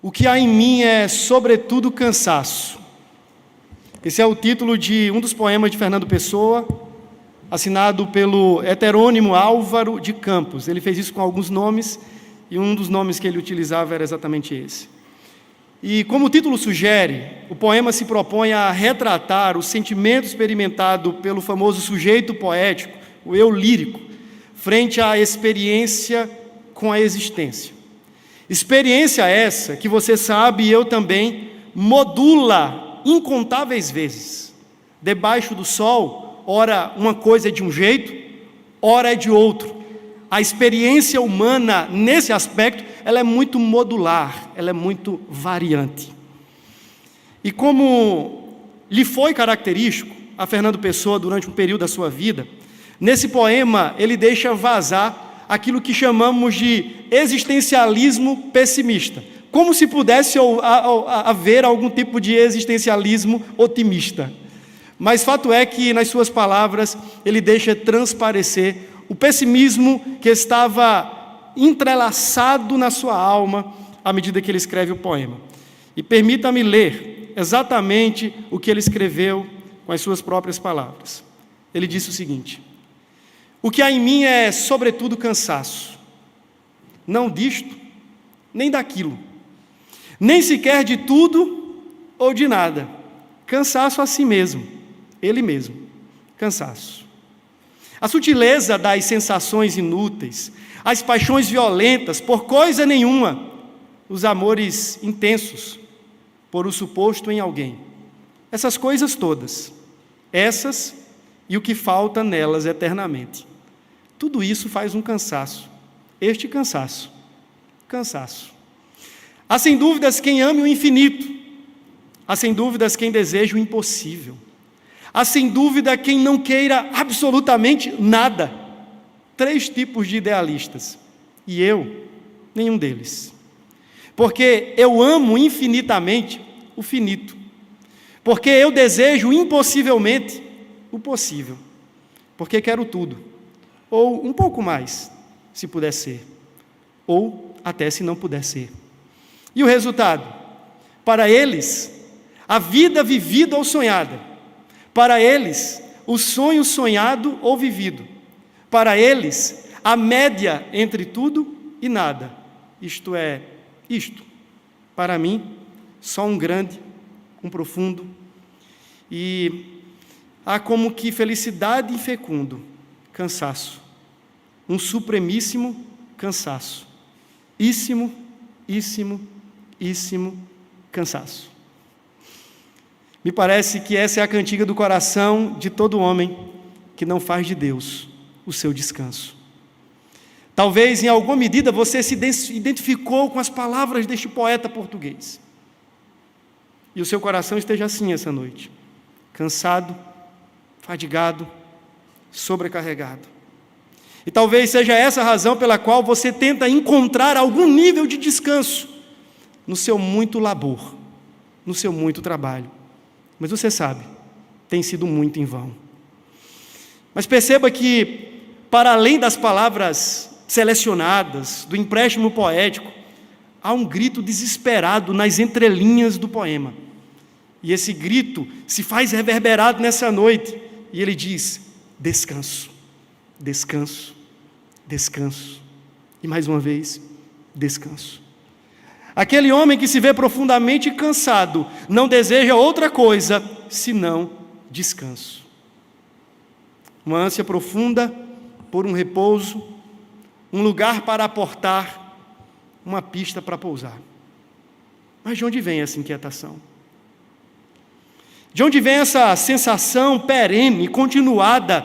O que há em mim é, sobretudo, cansaço. Esse é o título de um dos poemas de Fernando Pessoa, assinado pelo heterônimo Álvaro de Campos. Ele fez isso com alguns nomes, e um dos nomes que ele utilizava era exatamente esse. E, como o título sugere, o poema se propõe a retratar o sentimento experimentado pelo famoso sujeito poético, o eu lírico, frente à experiência com a existência. Experiência essa que você sabe e eu também modula incontáveis vezes. Debaixo do sol, ora uma coisa é de um jeito, ora é de outro. A experiência humana, nesse aspecto, ela é muito modular, ela é muito variante. E como lhe foi característico a Fernando Pessoa durante um período da sua vida, nesse poema ele deixa vazar aquilo que chamamos de existencialismo pessimista, como se pudesse haver algum tipo de existencialismo otimista. Mas fato é que, nas suas palavras, ele deixa transparecer o pessimismo que estava entrelaçado na sua alma à medida que ele escreve o poema. E permita-me ler exatamente o que ele escreveu com as suas próprias palavras. Ele disse o seguinte: o que há em mim é, sobretudo, cansaço. Não disto, nem daquilo. Nem sequer de tudo ou de nada. Cansaço a si mesmo. Ele mesmo. Cansaço. A sutileza das sensações inúteis, as paixões violentas por coisa nenhuma, os amores intensos por o suposto em alguém. Essas coisas todas, essas e o que falta nelas eternamente. Tudo isso faz um cansaço. Este cansaço. Há sem dúvidas quem ame o infinito. Há sem dúvidas quem deseja o impossível. Há sem dúvida quem não queira absolutamente nada. 3 tipos de idealistas. E eu, nenhum deles. Porque eu amo infinitamente o finito. Porque eu desejo impossivelmente o possível. Porque quero tudo. Ou um pouco mais, se puder ser. Ou até se não puder ser. E o resultado? Para eles, a vida vivida ou sonhada. Para eles, o sonho sonhado ou vivido. Para eles, a média entre tudo e nada. Isto é, isto. Para mim, só um grande, um profundo. E há como que felicidade infecundo, cansaço. Um supremíssimo cansaço. Íssimo cansaço. Me parece que essa é a cantiga do coração de todo homem que não faz de Deus o seu descanso. Talvez, em alguma medida, você se identificou com as palavras deste poeta português. E o seu coração esteja assim essa noite. Cansado, fadigado, sobrecarregado. E talvez seja essa a razão pela qual você tenta encontrar algum nível de descanso no seu muito labor, no seu muito trabalho. Mas você sabe, tem sido muito em vão. Mas perceba que, para além das palavras selecionadas, do empréstimo poético, há um grito desesperado nas entrelinhas do poema. E esse grito se faz reverberado nessa noite. E ele diz: descanso, descanso, descanso. E mais uma vez, descanso. Aquele homem que se vê profundamente cansado não deseja outra coisa senão descanso. Uma ânsia profunda por um repouso, um lugar para aportar, uma pista para pousar. Mas de onde vem essa inquietação? De onde vem essa sensação perene, continuada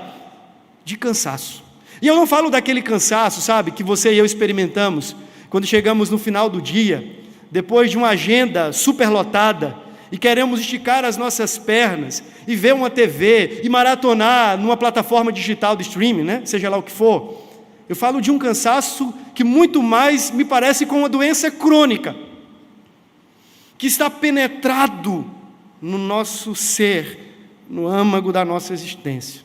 de cansaço? E eu não falo daquele cansaço, sabe, que você e eu experimentamos quando chegamos no final do dia, depois de uma agenda superlotada, e queremos esticar as nossas pernas, e ver uma TV, e maratonar numa plataforma digital de streaming, né? Seja lá o que for. Eu falo de um cansaço que muito mais me parece com uma doença crônica, que está penetrado no nosso ser, no âmago da nossa existência.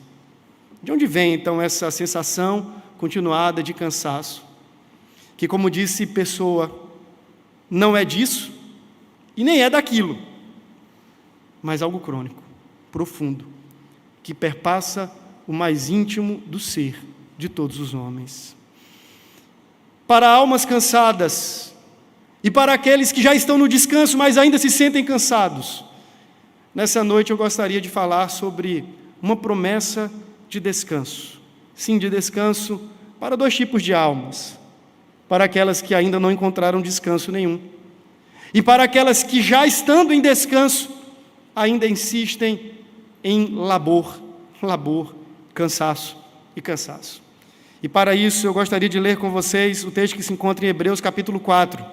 De onde vem, então, essa sensação continuada de cansaço? Que, como disse Pessoa, não é disso, E nem é daquilo, mas algo crônico, profundo, que perpassa o mais íntimo do ser de todos os homens. Para almas cansadas e para aqueles que já estão no descanso, mas ainda se sentem cansados, nessa noite eu gostaria de falar sobre uma promessa de descanso. Sim, de descanso para dois tipos de almas: para aquelas que ainda não encontraram descanso nenhum, e para aquelas que, já estando em descanso, ainda insistem em labor, cansaço e cansaço. E para isso eu gostaria de ler com vocês o texto que se encontra em Hebreus capítulo 4.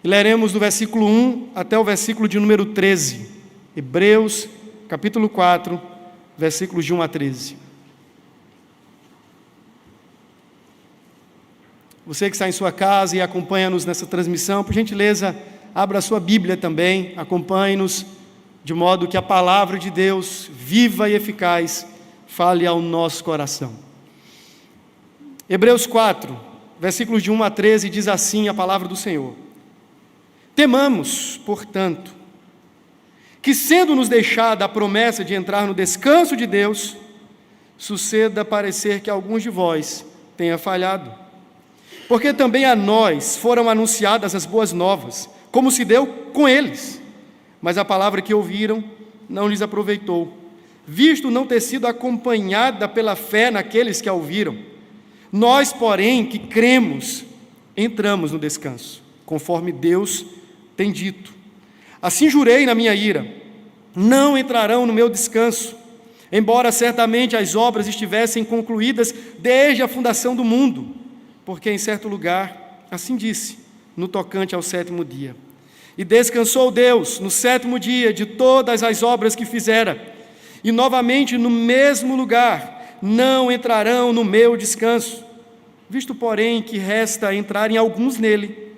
E leremos do versículo 1 até o versículo de número 13. Hebreus capítulo 4, versículos de 1 a 13. Você que está em sua casa e acompanha-nos nessa transmissão, por gentileza, abra a sua Bíblia também, acompanhe-nos, de modo que a palavra de Deus, viva e eficaz, fale ao nosso coração. Hebreus 4, versículos de 1 a 13, diz assim a palavra do Senhor: Temamos, portanto, que, sendo-nos deixada a promessa de entrar no descanso de Deus, suceda parecer que alguns de vós tenha falhado. Porque também a nós foram anunciadas as boas novas, como se deu com eles. Mas a palavra que ouviram não lhes aproveitou, visto não ter sido acompanhada pela fé naqueles que a ouviram. Nós, porém, que cremos, entramos no descanso, conforme Deus tem dito. Assim jurei na minha ira: não entrarão no meu descanso, embora certamente as obras estivessem concluídas desde a fundação do mundo. Porque em certo lugar, assim disse, no tocante ao sétimo dia: e descansou Deus no sétimo dia de todas as obras que fizera, e novamente no mesmo lugar não entrarão no meu descanso, visto porém que resta entrarem alguns nele,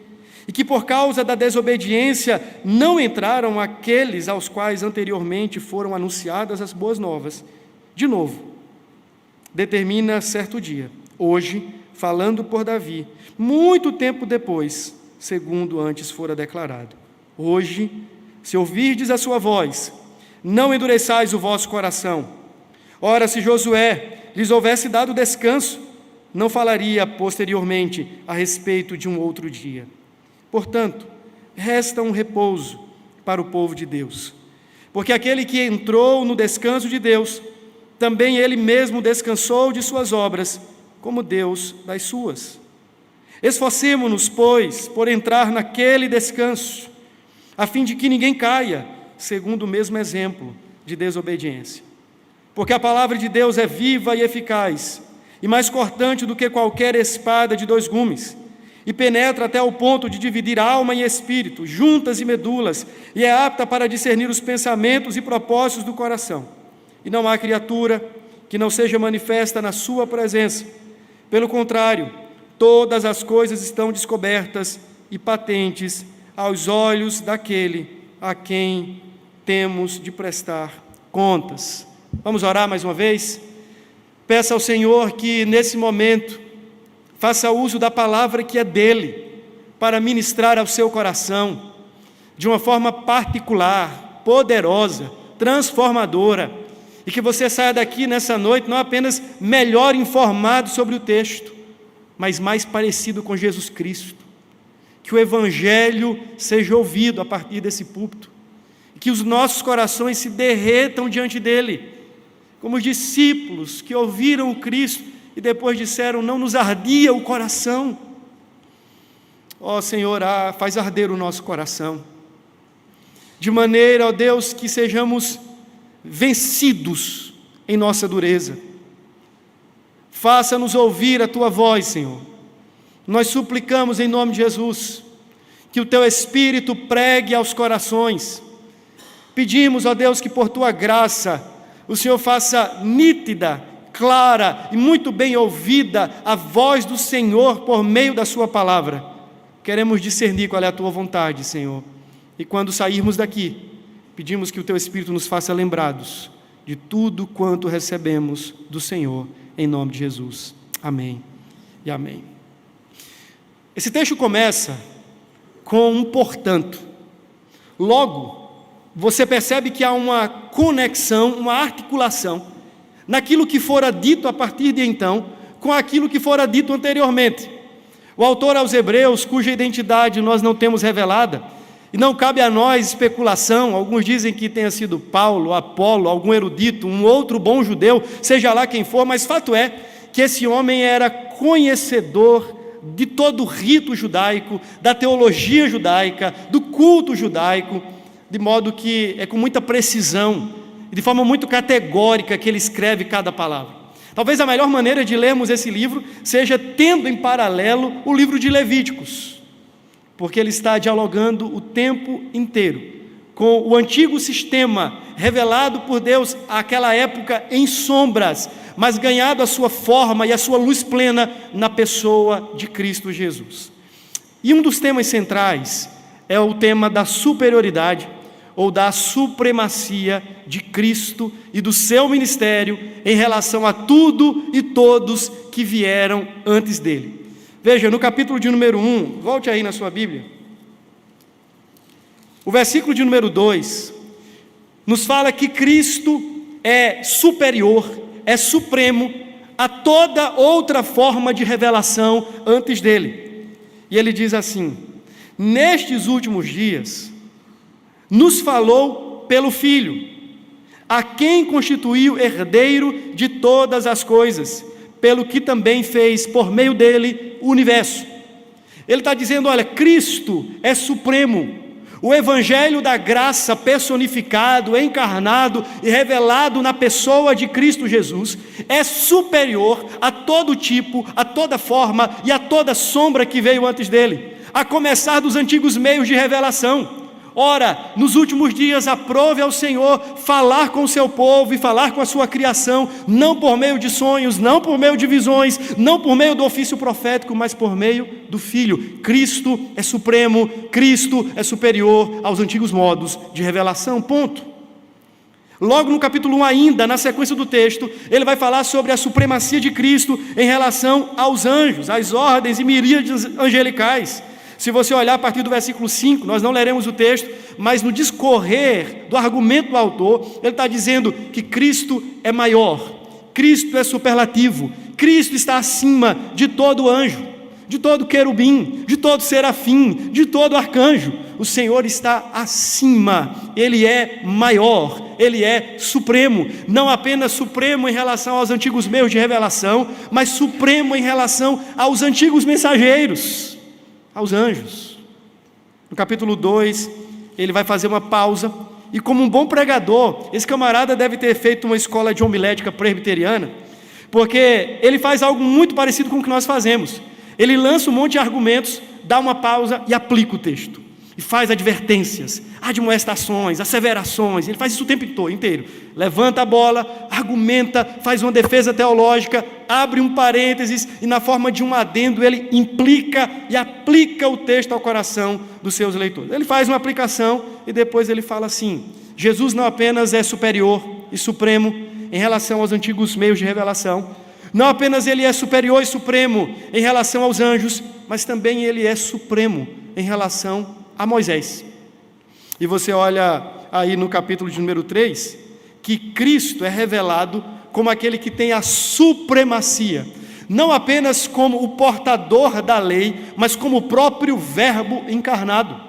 e que por causa da desobediência não entraram aqueles aos quais anteriormente foram anunciadas as boas novas. De novo, determina certo dia, hoje, falando por Davi, muito tempo depois, segundo antes fora declarado: hoje, se ouvirdes a sua voz, não endureçais o vosso coração. Ora, se Josué lhes houvesse dado descanso, não falaria posteriormente a respeito de um outro dia. Portanto, resta um repouso para o povo de Deus, porque aquele que entrou no descanso de Deus, também ele mesmo descansou de suas obras, como Deus das suas. Esforcemo-nos, pois, por entrar naquele descanso, a fim de que ninguém caia, segundo o mesmo exemplo de desobediência. Porque a palavra de Deus é viva e eficaz, e mais cortante do que qualquer espada de dois gumes, e penetra até o ponto de dividir alma e espírito, juntas e medulas, e é apta para discernir os pensamentos e propósitos do coração. E não há criatura que não seja manifesta na sua presença. Pelo contrário, todas as coisas estão descobertas e patentes aos olhos daquele a quem temos de prestar contas. Vamos orar mais uma vez? Peça ao Senhor que nesse momento faça uso da palavra que é dele para ministrar ao seu coração de uma forma particular, poderosa, transformadora, e que você saia daqui nessa noite não apenas melhor informado sobre o texto, mas mais parecido com Jesus Cristo. Que o Evangelho seja ouvido a partir desse púlpito, que os nossos corações se derretam diante dele, como os discípulos que ouviram o Cristo e depois disseram: não nos ardia o coração. Ó Senhor, faz arder o nosso coração, de maneira, ó Deus, que sejamos vencidos em nossa dureza. Faça-nos ouvir a Tua voz, Senhor. Nós suplicamos em nome de Jesus, que o Teu Espírito pregue aos corações. Pedimos, ó Deus, que por Tua graça, o Senhor faça nítida, clara e muito bem ouvida a voz do Senhor por meio da Sua palavra. Queremos discernir qual é a Tua vontade, Senhor. E quando sairmos daqui, pedimos que o Teu Espírito nos faça lembrados de tudo quanto recebemos do Senhor, em nome de Jesus. Amém e amém. Esse texto começa com um portanto. Logo, você percebe que há uma conexão, uma articulação naquilo que fora dito a partir de então com aquilo que fora dito anteriormente. O autor aos Hebreus, cuja identidade nós não temos revelada, e não cabe a nós especulação, alguns dizem que tenha sido Paulo, Apolo, algum erudito, um outro bom judeu, seja lá quem for, mas fato é que esse homem era conhecedor de todo o rito judaico, da teologia judaica, do culto judaico, de modo que é com muita precisão, de forma muito categórica que ele escreve cada palavra. Talvez a melhor maneira de lermos esse livro seja tendo em paralelo o livro de Levíticos, porque ele está dialogando o tempo inteiro com o antigo sistema revelado por Deus àquela época em sombras, mas ganhado a sua forma e a sua luz plena na pessoa de Cristo Jesus. E um dos temas centrais é o tema da superioridade ou da supremacia de Cristo e do seu ministério em relação a tudo e todos que vieram antes dele. Veja, no capítulo de número 1, volte aí na sua Bíblia, o versículo de número 2, nos fala que Cristo é superior, é supremo a toda outra forma de revelação antes dele. E ele diz assim: nestes últimos dias, nos falou pelo Filho, a quem constituiu herdeiro de todas as coisas, pelo que também fez por meio dele o universo. Ele está dizendo, olha, Cristo é supremo, o Evangelho da graça personificado, encarnado e revelado na pessoa de Cristo Jesus é superior a todo tipo, a toda forma e a toda sombra que veio antes dele, a começar dos antigos meios de revelação. Ora, nos últimos dias aprove ao Senhor falar com o seu povo e falar com a sua criação, não por meio de sonhos, não por meio de visões, não por meio do ofício profético, mas por meio do Filho. Cristo é supremo, Cristo é superior aos antigos modos de revelação, ponto. Logo no capítulo 1 ainda, na sequência do texto, ele vai falar sobre a supremacia de Cristo em relação aos anjos, às ordens e miríades angelicais. Se você olhar a partir do versículo 5, nós não leremos o texto, mas no discorrer do argumento do autor, ele está dizendo que Cristo é maior, Cristo é superlativo, Cristo está acima de todo anjo, de todo querubim, de todo serafim, de todo arcanjo. O Senhor está acima, Ele é maior, Ele é supremo, não apenas supremo em relação aos antigos meios de revelação, mas supremo em relação aos antigos mensageiros, aos anjos. No capítulo 2, ele vai fazer uma pausa, e como um bom pregador, esse camarada deve ter feito uma escola de homilética presbiteriana, porque ele faz algo muito parecido com o que nós fazemos. Ele lança um monte de argumentos, dá uma pausa e aplica o texto, e faz advertências, admoestações, asseverações. Ele faz isso o tempo inteiro, levanta a bola, argumenta, faz uma defesa teológica, abre um parênteses, e na forma de um adendo ele implica e aplica o texto ao coração dos seus leitores. Ele faz uma aplicação e depois ele fala assim: Jesus não apenas é superior e supremo em relação aos antigos meios de revelação, não apenas ele é superior e supremo em relação aos anjos, mas também ele é supremo em relação a Moisés. E você olha aí no capítulo de número 3, que Cristo é revelado como aquele que tem a supremacia, não apenas como o portador da lei, mas como o próprio Verbo encarnado.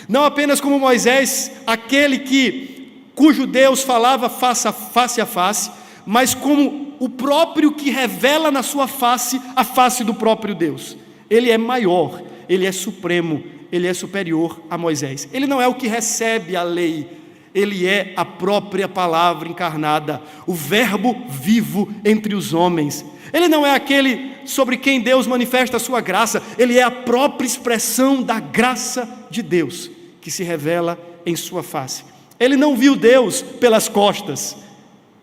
Não apenas como Moisés, aquele cujo Deus falava face a face, mas como o próprio que revela na sua face a face do próprio Deus. Ele é maior, ele é supremo, ele é superior a Moisés. Ele não é o que recebe a lei, ele é a própria palavra encarnada, o Verbo vivo entre os homens. Ele não é aquele sobre quem Deus manifesta a sua graça, ele é a própria expressão da graça de Deus, que se revela em sua face. Ele não viu Deus pelas costas,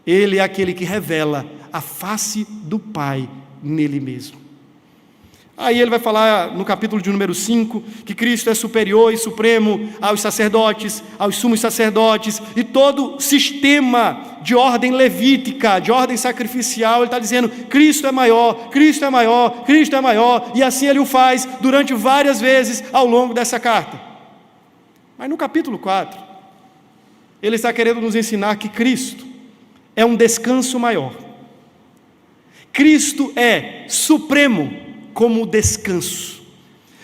ele é aquele que revela a face do Pai nele mesmo. Aí ele vai falar no capítulo de número 5, que Cristo é superior e supremo aos sacerdotes, aos sumos sacerdotes, e todo sistema de ordem levítica, de ordem sacrificial, ele está dizendo, Cristo é maior, Cristo é maior, Cristo é maior, e assim ele o faz durante várias vezes ao longo dessa carta. Mas no capítulo 4, ele está querendo nos ensinar que Cristo é um descanso maior. Cristo é supremo como descanso.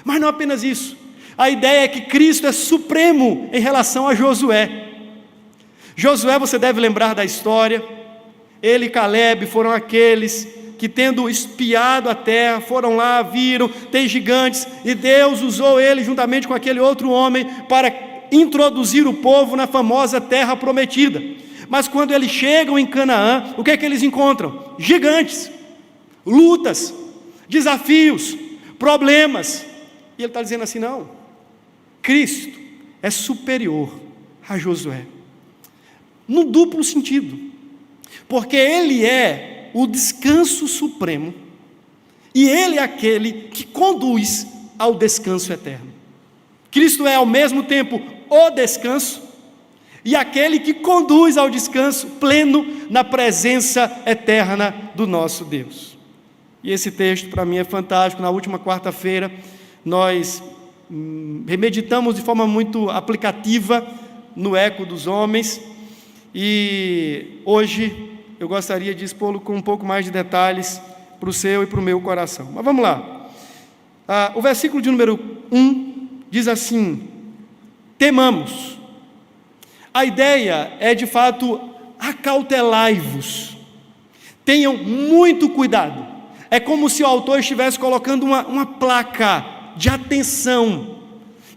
Mas não apenas isso. A ideia é que Cristo é supremo em relação a Josué. Josué, você deve lembrar da história. Ele e Caleb foram aqueles que, tendo espiado a terra, foram lá, viram, tem gigantes, e Deus usou ele juntamente com aquele outro homem para introduzir o povo na famosa terra prometida. Mas quando eles chegam em Canaã, o que é que eles encontram? Gigantes, lutas, desafios, problemas. E ele está dizendo assim, não, Cristo é superior a Josué, no duplo sentido, porque ele é o descanso supremo, e ele é aquele que conduz ao descanso eterno. Cristo é ao mesmo tempo o descanso, e aquele que conduz ao descanso pleno na presença eterna do nosso Deus. E esse texto para mim é fantástico. Na última quarta-feira nós remeditamos de forma muito aplicativa no eco dos homens, e hoje eu gostaria de expô-lo com um pouco mais de detalhes para o seu e para o meu coração. Mas vamos lá. O versículo de número 1 diz assim, temamos. A ideia é de fato, acautelai-vos, tenham muito cuidado. É como se o autor estivesse colocando uma placa de atenção,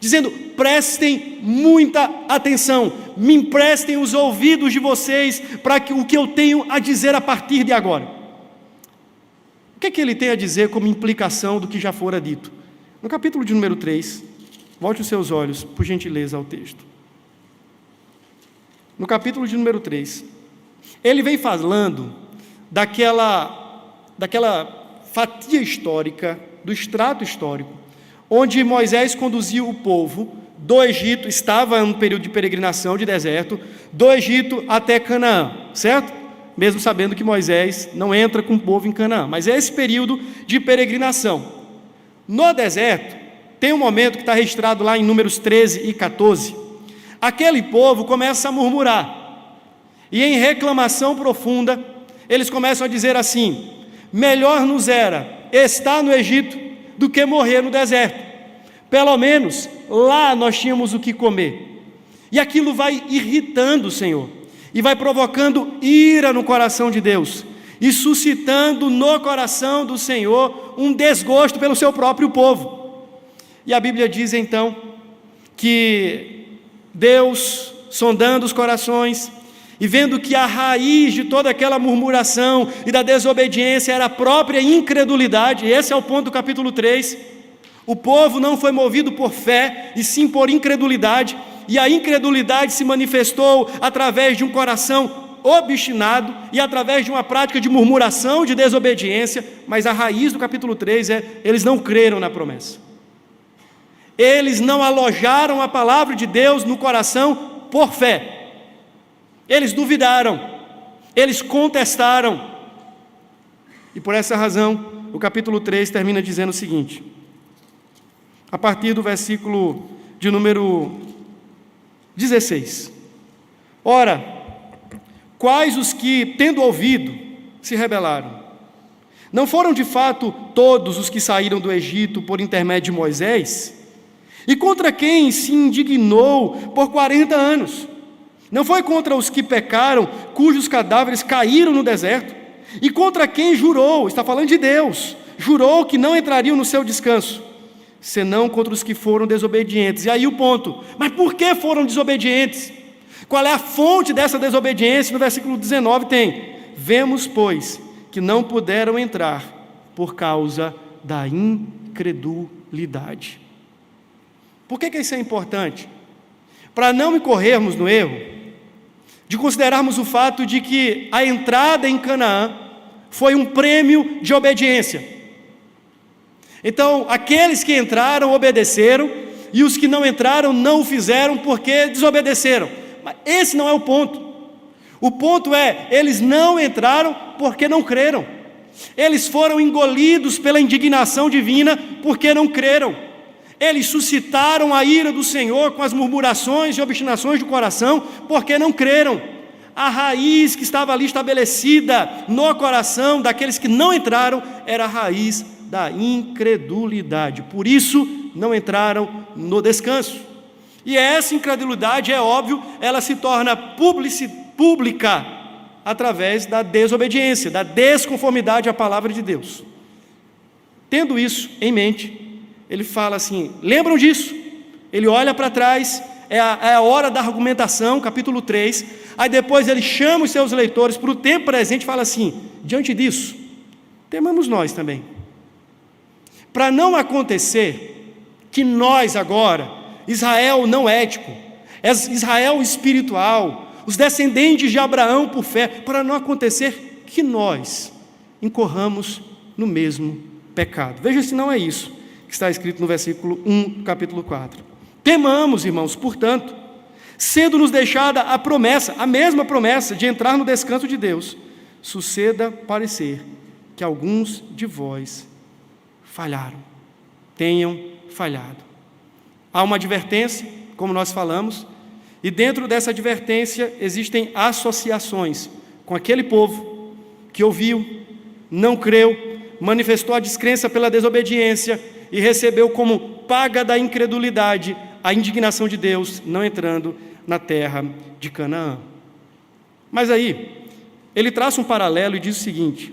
dizendo, prestem muita atenção, me emprestem os ouvidos de vocês para que o que eu tenho a dizer a partir de agora. O que é que ele tem a dizer como implicação do que já fora dito? No capítulo de número 3, volte os seus olhos, por gentileza, ao texto. No capítulo de número 3, ele vem falando daquela fatia histórica, do extrato histórico, onde Moisés conduziu o povo do Egito, estava em um período de peregrinação, de deserto, do Egito até Canaã, certo? Mesmo sabendo que Moisés não entra com o povo em Canaã, mas é esse período de peregrinação. No deserto, tem um momento que está registrado lá em Números 13 e 14, aquele povo começa a murmurar, e em reclamação profunda, eles começam a dizer assim, melhor nos era estar no Egito do que morrer no deserto, pelo menos lá nós tínhamos o que comer. E aquilo vai irritando o Senhor, e vai provocando ira no coração de Deus, e suscitando no coração do Senhor um desgosto pelo seu próprio povo. E a Bíblia diz então que Deus, sondando os corações, e vendo que a raiz de toda aquela murmuração e da desobediência era a própria incredulidade, e esse é o ponto do capítulo 3, o povo não foi movido por fé, e sim por incredulidade, e a incredulidade se manifestou através de um coração obstinado, e através de uma prática de murmuração, de desobediência, mas a raiz do capítulo 3 é, eles não creram na promessa, eles não alojaram a palavra de Deus no coração por fé, eles duvidaram, eles contestaram, e por essa razão, o capítulo 3 termina dizendo o seguinte, a partir do versículo de número 16, ora, quais os que, tendo ouvido, se rebelaram? Não foram de fato todos os que saíram do Egito por intermédio de Moisés? E contra quem se indignou por 40 anos? Não foi contra os que pecaram, cujos cadáveres caíram no deserto? E contra quem jurou, está falando de Deus, jurou que não entrariam no seu descanso, senão contra os que foram desobedientes. E aí o ponto, mas por que foram desobedientes? Qual é a fonte dessa desobediência? No versículo 19 tem, vemos, pois, que não puderam entrar por causa da incredulidade. Por que isso é importante? Para não incorrermos no erro de considerarmos o fato de que a entrada em Canaã foi um prêmio de obediência. Então, aqueles que entraram obedeceram, e os que não entraram não o fizeram porque desobedeceram. Mas esse não é o ponto. O ponto é, eles não entraram porque não creram. Eles foram engolidos pela indignação divina porque não creram. Eles suscitaram a ira do Senhor com as murmurações e obstinações do coração porque não creram. A raiz que estava ali estabelecida no coração daqueles que não entraram era a raiz da incredulidade. Por isso, não entraram no descanso. E essa incredulidade, é óbvio, ela se torna pública através da desobediência, da desconformidade à palavra de Deus. Tendo isso em mente, ele fala assim, lembram disso? Ele olha para trás, é a hora da argumentação, capítulo 3, aí depois ele chama os seus leitores para o tempo presente e fala assim, diante disso, temamos nós também. Para não acontecer que nós agora, Israel não ético, Israel espiritual, os descendentes de Abraão por fé, para não acontecer que nós incorramos no mesmo pecado. Veja se não é isso que está escrito no versículo 1, capítulo 4. Temamos, irmãos, portanto, sendo-nos deixada a promessa, a mesma promessa de entrar no descanso de Deus, suceda parecer que alguns de vós falharam, tenham falhado. Há uma advertência, como nós falamos, e dentro dessa advertência existem associações com aquele povo que ouviu, não creu, manifestou a descrença pela desobediência e recebeu como paga da incredulidade a indignação de Deus, não entrando na terra de Canaã. Mas aí, ele traça um paralelo e diz o seguinte,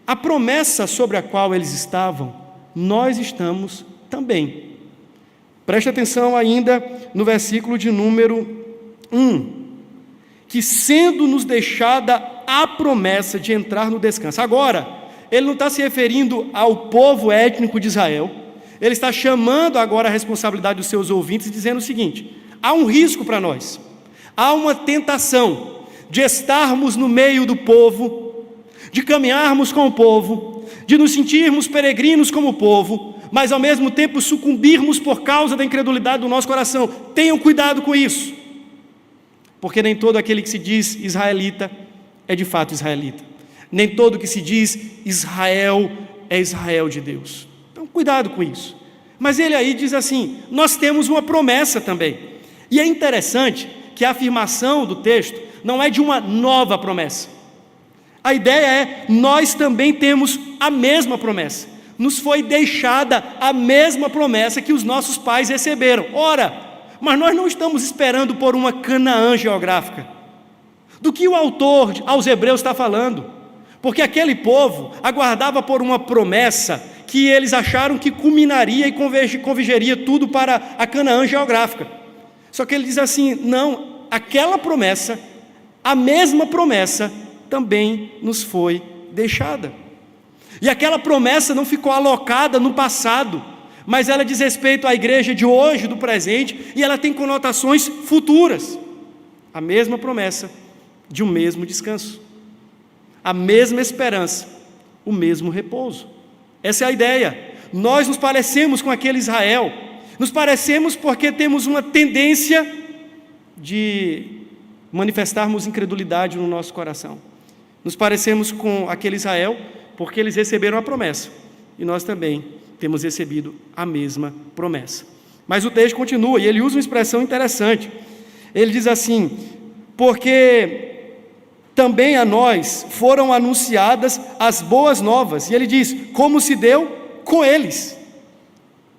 a promessa sobre a qual eles estavam, nós estamos também. Preste atenção ainda no versículo de número 1, que sendo nos deixada a promessa de entrar no descanso. Agora, ele não está se referindo ao povo étnico de Israel, ele está chamando agora a responsabilidade dos seus ouvintes e dizendo o seguinte, há um risco para nós, há uma tentação de estarmos no meio do povo, de caminharmos com o povo, de nos sentirmos peregrinos como o povo, mas ao mesmo tempo sucumbirmos por causa da incredulidade do nosso coração. Tenham cuidado com isso, porque nem todo aquele que se diz israelita é de fato israelita, nem todo que se diz Israel é Israel de Deus. Então cuidado com isso. Mas ele aí diz assim, nós temos uma promessa também, e é interessante que a afirmação do texto não é de uma nova promessa. A ideia é, nós também temos a mesma promessa. Nos foi deixada a mesma promessa que os nossos pais receberam. Ora, mas nós não estamos esperando por uma Canaã geográfica. Do que o autor aos Hebreus está falando? Porque aquele povo aguardava por uma promessa que eles acharam que culminaria e convergeria tudo para a Canaã geográfica. Só que ele diz assim, não, aquela promessa, a mesma promessa, também nos foi deixada. E aquela promessa não ficou alocada no passado, mas ela diz respeito à igreja de hoje, do presente, e ela tem conotações futuras. A mesma promessa de um mesmo descanso, a mesma esperança, o mesmo repouso. Essa é a ideia. Nós nos parecemos com aquele Israel, nos parecemos porque temos uma tendência de manifestarmos incredulidade no nosso coração. Nos parecemos com aquele Israel porque eles receberam a promessa, e nós também temos recebido a mesma promessa. Mas o texto continua, e ele usa uma expressão interessante. Ele diz assim, porque também a nós foram anunciadas as boas novas, e ele diz, como se deu com eles.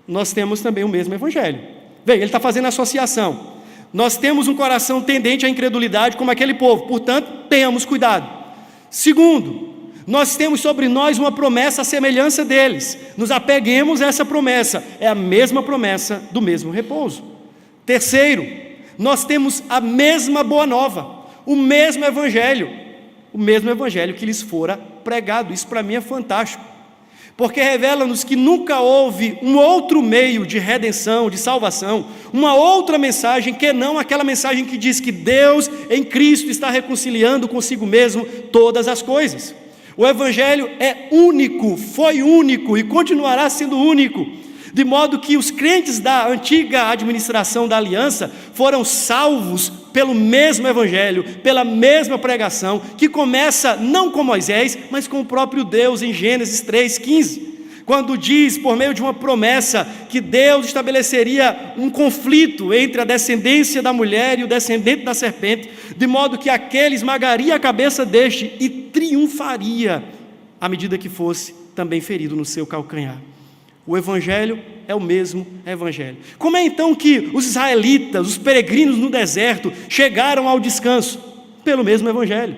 Nós temos também o mesmo evangelho. Veja, ele está fazendo associação. Nós temos um coração tendente à incredulidade como aquele povo, portanto, tenhamos cuidado. Segundo, nós temos sobre nós uma promessa à semelhança deles, nos apeguemos a essa promessa, é a mesma promessa do mesmo repouso. Terceiro, nós temos a mesma boa nova, o mesmo evangelho que lhes fora pregado. Isso para mim é fantástico, porque revela-nos que nunca houve um outro meio de redenção, de salvação, uma outra mensagem que não aquela mensagem que diz que Deus em Cristo está reconciliando consigo mesmo todas as coisas. O Evangelho é único, foi único e continuará sendo único, de modo que os crentes da antiga administração da aliança foram salvos pelo mesmo Evangelho, pela mesma pregação, que começa não com Moisés, mas com o próprio Deus em Gênesis 3,15, quando diz, por meio de uma promessa, que Deus estabeleceria um conflito entre a descendência da mulher e o descendente da serpente, de modo que aquele esmagaria a cabeça deste e triunfaria, à medida que fosse também ferido no seu calcanhar. O Evangelho é o mesmo Evangelho. Como é então que os israelitas, os peregrinos no deserto, chegaram ao descanso? Pelo mesmo Evangelho.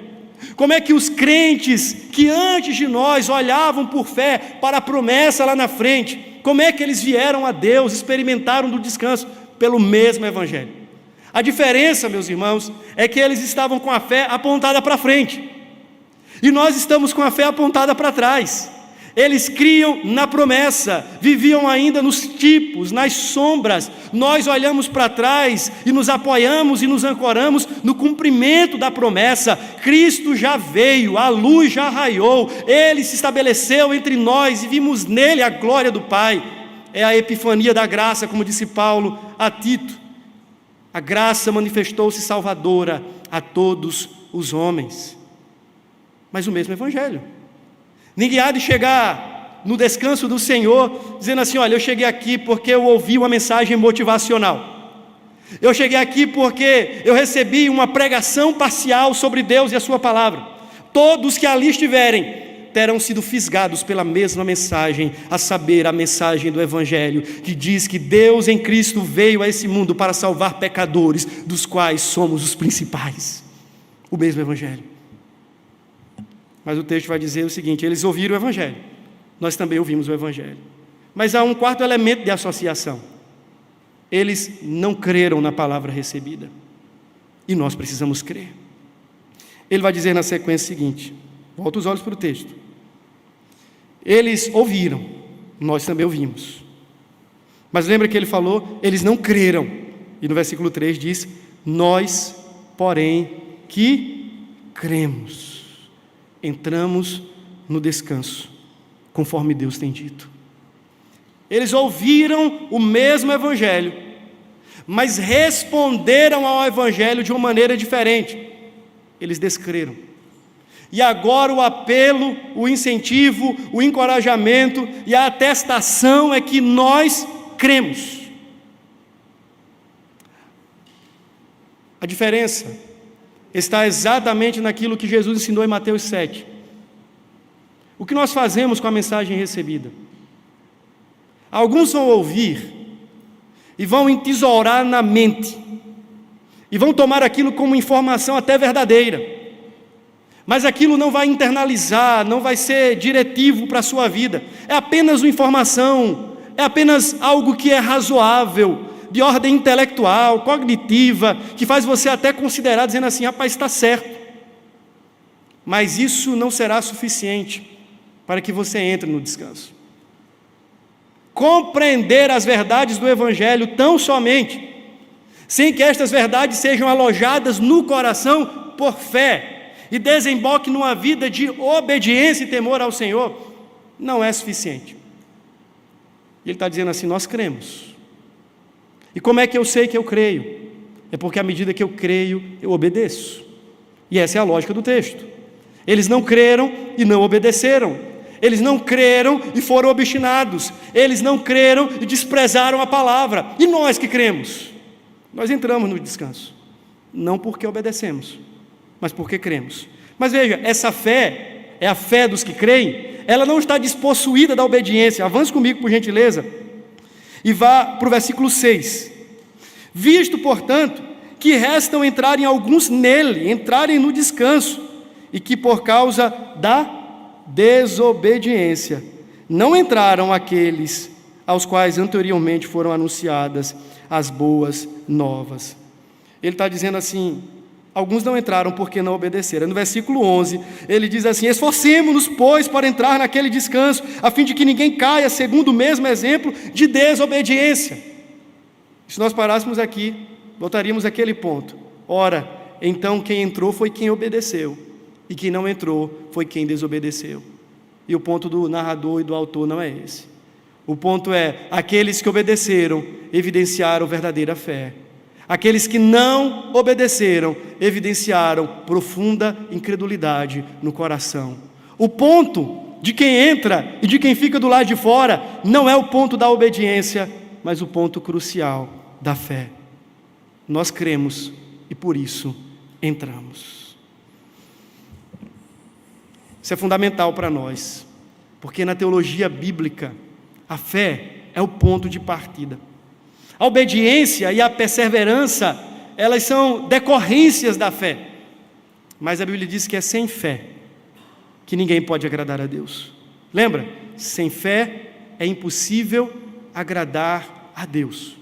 Como é que os crentes que antes de nós olhavam por fé para a promessa lá na frente, como é que eles vieram a Deus, experimentaram do descanso? Pelo mesmo Evangelho. A diferença, meus irmãos, é que eles estavam com a fé apontada para frente, e nós estamos com a fé apontada para trás. Eles criam na promessa, viviam ainda nos tipos, nas sombras. Nós olhamos para trás e nos apoiamos e nos ancoramos no cumprimento da promessa. Cristo já veio, a luz já raiou, Ele se estabeleceu entre nós e vimos nele a glória do Pai. É a epifania da graça, como disse Paulo a Tito. A graça manifestou-se salvadora a todos os homens. Mas o mesmo Evangelho. Ninguém há de chegar no descanso do Senhor dizendo assim: olha, eu cheguei aqui porque eu ouvi uma mensagem motivacional, eu cheguei aqui porque eu recebi uma pregação parcial sobre Deus e a sua palavra. Todos que ali estiverem terão sido fisgados pela mesma mensagem, a saber, a mensagem do Evangelho, que diz que Deus em Cristo veio a esse mundo para salvar pecadores, dos quais somos os principais. O mesmo Evangelho. Mas o texto vai dizer o seguinte: eles ouviram o Evangelho, nós também ouvimos o Evangelho. Mas há um quarto elemento de associação: eles não creram na palavra recebida, e nós precisamos crer. Ele vai dizer na sequência seguinte, volta os olhos para o texto: eles ouviram, nós também ouvimos. Mas lembra que ele falou, eles não creram, e no versículo 3 diz: nós, porém, que cremos, entramos no descanso, conforme Deus tem dito. Eles ouviram o mesmo Evangelho, mas responderam ao Evangelho de uma maneira diferente. Eles descreram. E agora o apelo, o incentivo, o encorajamento e a atestação é que nós cremos. A diferença está exatamente naquilo que Jesus ensinou em Mateus 7. O que nós fazemos com a mensagem recebida? Alguns vão ouvir e vão entesourar na mente, e vão tomar aquilo como informação até verdadeira, mas aquilo não vai internalizar, não vai ser diretivo para a sua vida. É apenas uma informação, é apenas algo que é razoável, de ordem intelectual, cognitiva, que faz você até considerar, dizendo assim: rapaz, está certo. Mas isso não será suficiente para que você entre no descanso. Compreender as verdades do Evangelho tão somente, sem que estas verdades sejam alojadas no coração por fé, e desemboque numa vida de obediência e temor ao Senhor, não é suficiente. Ele está dizendo assim: nós cremos. E como é que eu sei que eu creio? É porque à medida que eu creio, eu obedeço. E essa é a lógica do texto. Eles não creram e não obedeceram. Eles não creram e foram obstinados. Eles não creram e desprezaram a palavra. E nós que cremos? Nós entramos no descanso. Não porque obedecemos, mas porque cremos. Mas veja, essa fé é a fé dos que creem. Ela não está despossuída da obediência. Avance comigo, por gentileza. E vá para o versículo 6. Visto, portanto, que restam entrarem alguns nele, entrarem no descanso, e que por causa da desobediência não entraram aqueles aos quais anteriormente foram anunciadas as boas novas. Ele está dizendo assim: alguns não entraram porque não obedeceram. No versículo 11, ele diz assim: esforcemo-nos, pois, para entrar naquele descanso, a fim de que ninguém caia segundo o mesmo exemplo de desobediência. Se nós parássemos aqui, voltaríamos àquele ponto. Ora, então quem entrou foi quem obedeceu. e quem não entrou foi quem desobedeceu. E o ponto do narrador e do autor não é esse. O ponto é, aqueles que obedeceram evidenciaram verdadeira fé. Aqueles que não obedeceram evidenciaram profunda incredulidade no coração. O ponto de quem entra e de quem fica do lado de fora não é o ponto da obediência, mas o ponto crucial da fé. Nós cremos e por isso entramos. Isso é fundamental para nós, porque na teologia bíblica, a fé é o ponto de partida. A obediência e a perseverança, elas são decorrências da fé. Mas a Bíblia diz que é sem fé que ninguém pode agradar a Deus. Lembra? Sem fé é impossível agradar a Deus.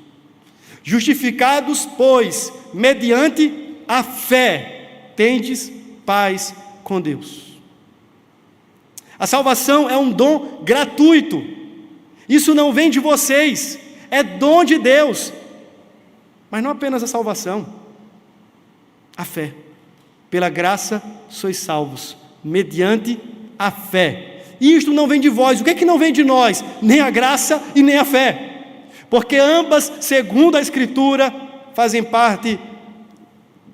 Justificados, pois, mediante a fé, tendes paz com Deus. A salvação é um dom gratuito. Isso não vem de vocês, é dom de Deus. Mas não apenas a salvação, a fé. Pela graça sois salvos, mediante a fé. E isto não vem de vós. O que é que não vem de nós? Nem a graça e nem a fé. Porque ambas, segundo a Escritura, fazem parte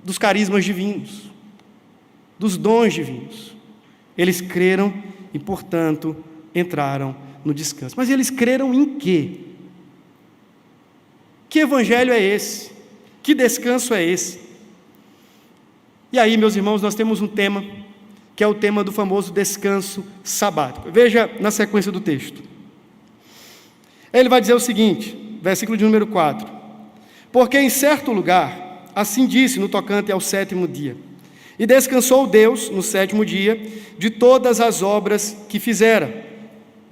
dos carismas divinos, dos dons divinos. Eles creram e, portanto, entraram no descanso. Mas eles creram em quê? Que evangelho é esse? Que descanso é esse? E aí, meus irmãos, nós temos um tema, que é o tema do famoso descanso sabático. Veja na sequência do texto. Ele vai dizer o seguinte, versículo de número 4. Porque em certo lugar, assim disse no tocante ao 7º dia, e descansou Deus no 7º dia de todas as obras que fizera.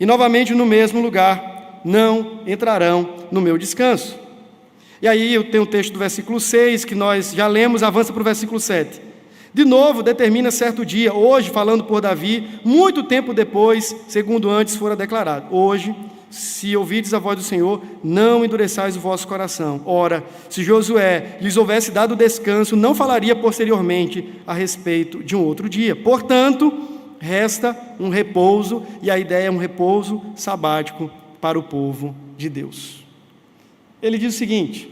E novamente no mesmo lugar, não entrarão no meu descanso. E aí eu tenho o texto do versículo 6, que nós já lemos, avança para o versículo 7. De novo, determina certo dia, hoje, falando por Davi, muito tempo depois, segundo antes fora declarado. Hoje, se ouvides a voz do Senhor, não endureçais o vosso coração. Ora, se Josué lhes houvesse dado descanso, não falaria posteriormente a respeito de um outro dia. Portanto, resta um repouso, e a ideia é um repouso sabático para o povo de Deus. Ele diz o seguinte: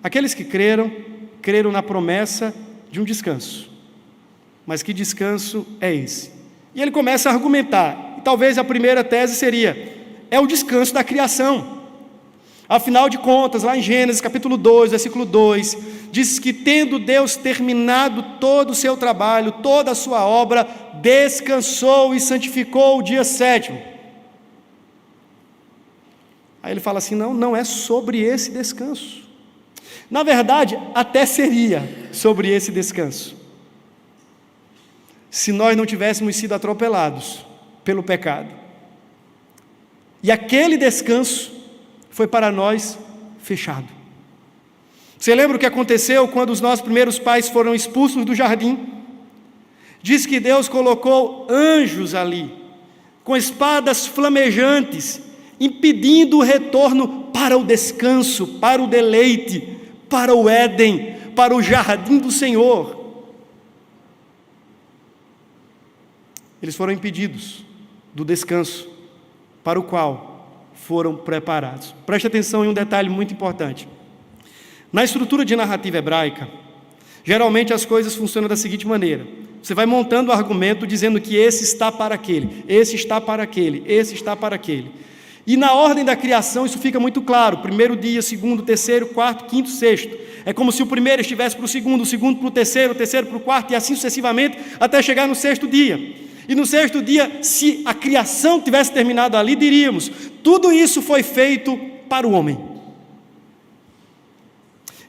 aqueles que creram na promessa de um descanso. Mas que descanso é esse? E ele começa a argumentar, e talvez a primeira tese seria: é o descanso da criação. Afinal de contas, lá em Gênesis capítulo 2, versículo 2, diz que tendo Deus terminado todo o seu trabalho, toda a sua obra, descansou e santificou o dia 7º. Aí ele fala assim, não é sobre esse descanso. Na verdade, até seria sobre esse descanso, se nós não tivéssemos sido atropelados pelo pecado. E aquele descanso foi para nós fechado. Você lembra o que aconteceu quando os nossos primeiros pais foram expulsos do jardim? Diz que Deus colocou anjos ali, com espadas flamejantes, impedindo o retorno para o descanso, para o deleite, para o Éden, para o jardim do Senhor. Eles foram impedidos do descanso para o qual foram preparados. Preste atenção em um detalhe muito importante. Na estrutura de narrativa hebraica, geralmente as coisas funcionam da seguinte maneira: você vai montando o argumento dizendo que esse está para aquele, esse está para aquele, esse está para aquele. E na ordem da criação isso fica muito claro: primeiro dia, segundo, terceiro, quarto, quinto, sexto. É como se o primeiro estivesse para o segundo para o terceiro para o quarto, e assim sucessivamente, até chegar no 6º dia. E no 6º dia, se a criação tivesse terminado ali, diríamos: tudo isso foi feito para o homem.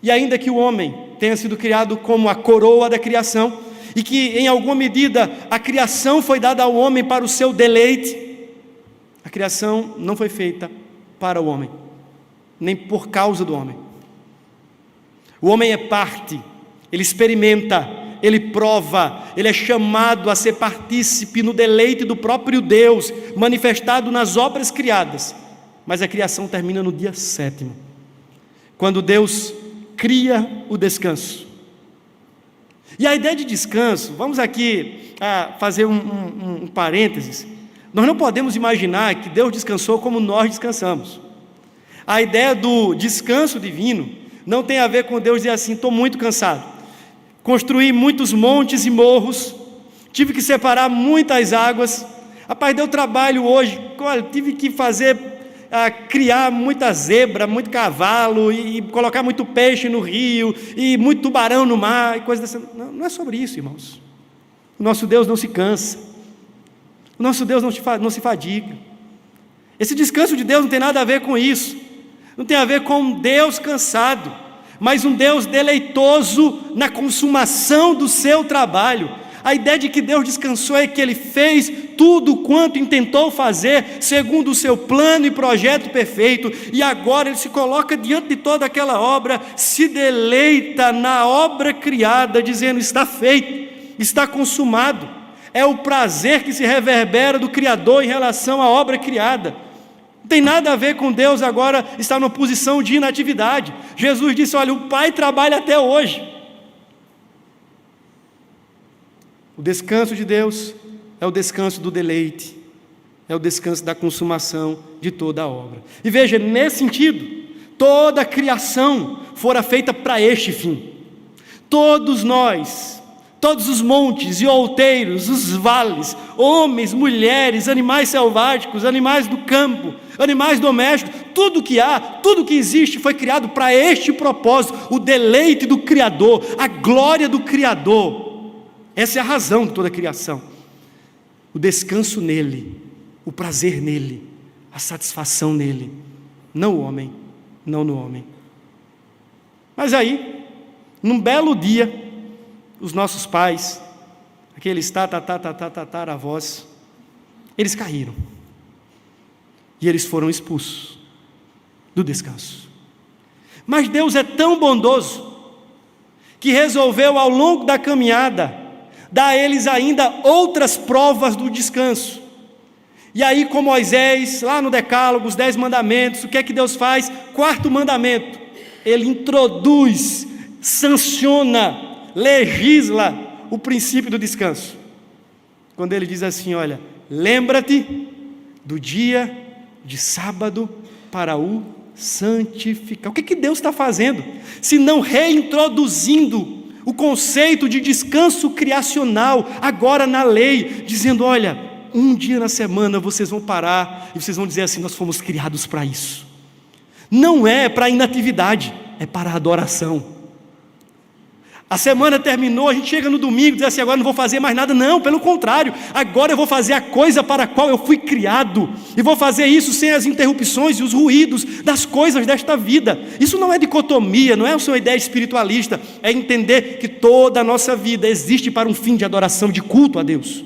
E ainda que o homem tenha sido criado como a coroa da criação, e que em alguma medida a criação foi dada ao homem para o seu deleite, a criação não foi feita para o homem, nem por causa do homem. O homem é parte, ele experimenta, ele prova, ele é chamado a ser partícipe no deleite do próprio Deus, manifestado nas obras criadas. Mas a criação termina no dia 7º, quando Deus cria o descanso. E a ideia de descanso, vamos aqui fazer um parênteses. Nós não podemos imaginar que Deus descansou como nós descansamos. A ideia do descanso divino não tem a ver com Deus dizer assim: estou muito cansado, construí muitos montes e morros, tive que separar muitas águas, rapaz, deu trabalho hoje, olha, tive que criar muita zebra, muito cavalo, e colocar muito peixe no rio, e muito tubarão no mar, e coisas dessa. Não é sobre isso, irmãos. O nosso Deus não se cansa, o nosso Deus não se fadiga. Esse descanso de Deus não tem nada a ver com isso, não tem a ver com um Deus cansado, mas um Deus deleitoso na consumação do seu trabalho. A ideia de que Deus descansou é que Ele fez tudo quanto intentou fazer, segundo o seu plano e projeto perfeito, e agora Ele se coloca diante de toda aquela obra, se deleita na obra criada, dizendo: está feito, está consumado. É o prazer que se reverbera do Criador em relação à obra criada. Não tem nada a ver com Deus agora estar numa posição de inatividade. Jesus disse: olha, o Pai trabalha até hoje. O descanso de Deus é o descanso do deleite, é o descanso da consumação de toda a obra. E veja, nesse sentido, toda a criação fora feita para este fim. Todos nós, todos os montes e outeiros, os vales, homens, mulheres, animais selváticos, animais do campo, animais domésticos, tudo que há, tudo que existe foi criado para este propósito, o deleite do Criador, a glória do Criador. Essa é a razão de toda a criação, o descanso nele, o prazer nele, a satisfação nele, não o homem, não no homem. Mas aí, num belo dia, os nossos pais, aqueles tataravós, eles caíram, e eles foram expulsos do descanso. Mas Deus é tão bondoso, que resolveu ao longo da caminhada, dá a eles ainda outras provas do descanso. E aí, com Moisés, lá no Decálogo, os 10 mandamentos, o que é que Deus faz? 4º mandamento, Ele introduz, sanciona, legisla o princípio do descanso. Quando Ele diz assim: olha, lembra-te do dia de sábado para o santificar. O que é que Deus está fazendo? Se não reintroduzindo o conceito de descanso criacional, agora na lei, dizendo: olha, um dia na semana vocês vão parar, e vocês vão dizer assim: nós fomos criados para isso. Não é para inatividade, é para a adoração. A semana terminou, a gente chega no domingo e diz assim: agora não vou fazer mais nada. Não, pelo contrário, agora eu vou fazer a coisa para a qual eu fui criado, e vou fazer isso sem as interrupções e os ruídos das coisas desta vida. Isso não é dicotomia, não é uma ideia espiritualista, é entender que toda a nossa vida existe para um fim de adoração, de culto a Deus.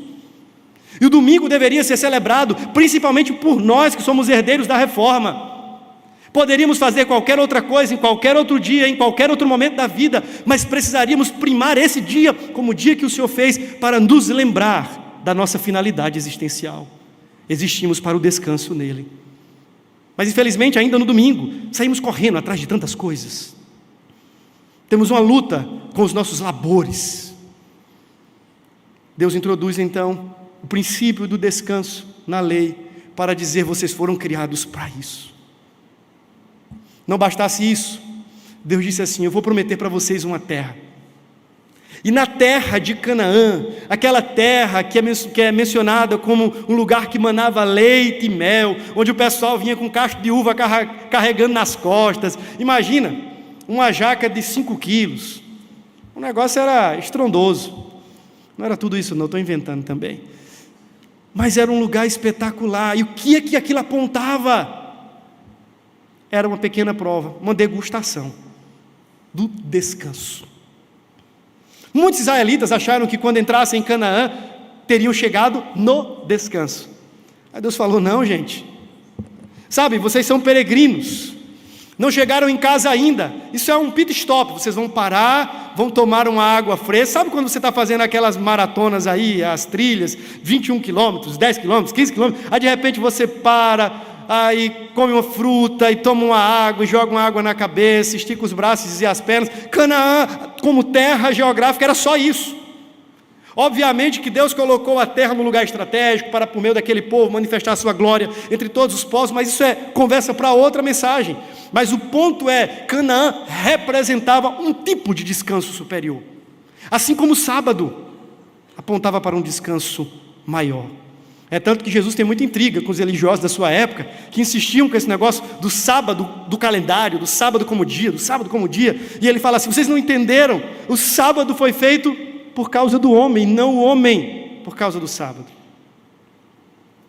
E o domingo deveria ser celebrado principalmente por nós que somos herdeiros da reforma. Poderíamos fazer qualquer outra coisa, em qualquer outro dia, em qualquer outro momento da vida, mas precisaríamos primar esse dia como o dia que o Senhor fez, para nos lembrar da nossa finalidade existencial. Existimos para o descanso nele. Mas infelizmente ainda no domingo, saímos correndo atrás de tantas coisas. Temos uma luta com os nossos labores. Deus introduz então o princípio do descanso na lei, para dizer: vocês foram criados para isso. Não bastasse isso, Deus disse assim: eu vou prometer para vocês uma terra. E na terra de Canaã, aquela terra que é mencionada como um lugar que manava leite e mel, onde o pessoal vinha com cacho de uva carregando nas costas. Imagina, uma jaca de 5 quilos. O negócio era estrondoso. Não era tudo isso não, estou inventando também. Mas era um lugar espetacular. E o que é que aquilo apontava? Era uma pequena prova, uma degustação do descanso. Muitos israelitas acharam que quando entrassem em Canaã, teriam chegado no descanso. Aí Deus falou: não, gente, sabe, vocês são peregrinos, não chegaram em casa ainda, isso é um pit stop, vocês vão parar, vão tomar uma água fresca. Sabe quando você está fazendo aquelas maratonas aí, as trilhas, 21 quilômetros, 10 quilômetros, 15 quilômetros, aí de repente você para, aí come uma fruta, e toma uma água, e joga uma água na cabeça, estica os braços e as pernas. Canaã como terra geográfica era só isso. Obviamente que Deus colocou a terra no lugar estratégico para, por meio daquele povo, manifestar a sua glória entre todos os povos, mas isso é conversa para outra mensagem. Mas o ponto é, Canaã representava um tipo de descanso superior. Assim como o sábado apontava para um descanso maior. É tanto que Jesus tem muita intriga com os religiosos da sua época, que insistiam com esse negócio do sábado, do calendário, do sábado como dia, do sábado como dia. E ele fala assim: vocês não entenderam? O sábado foi feito por causa do homem, não o homem por causa do sábado.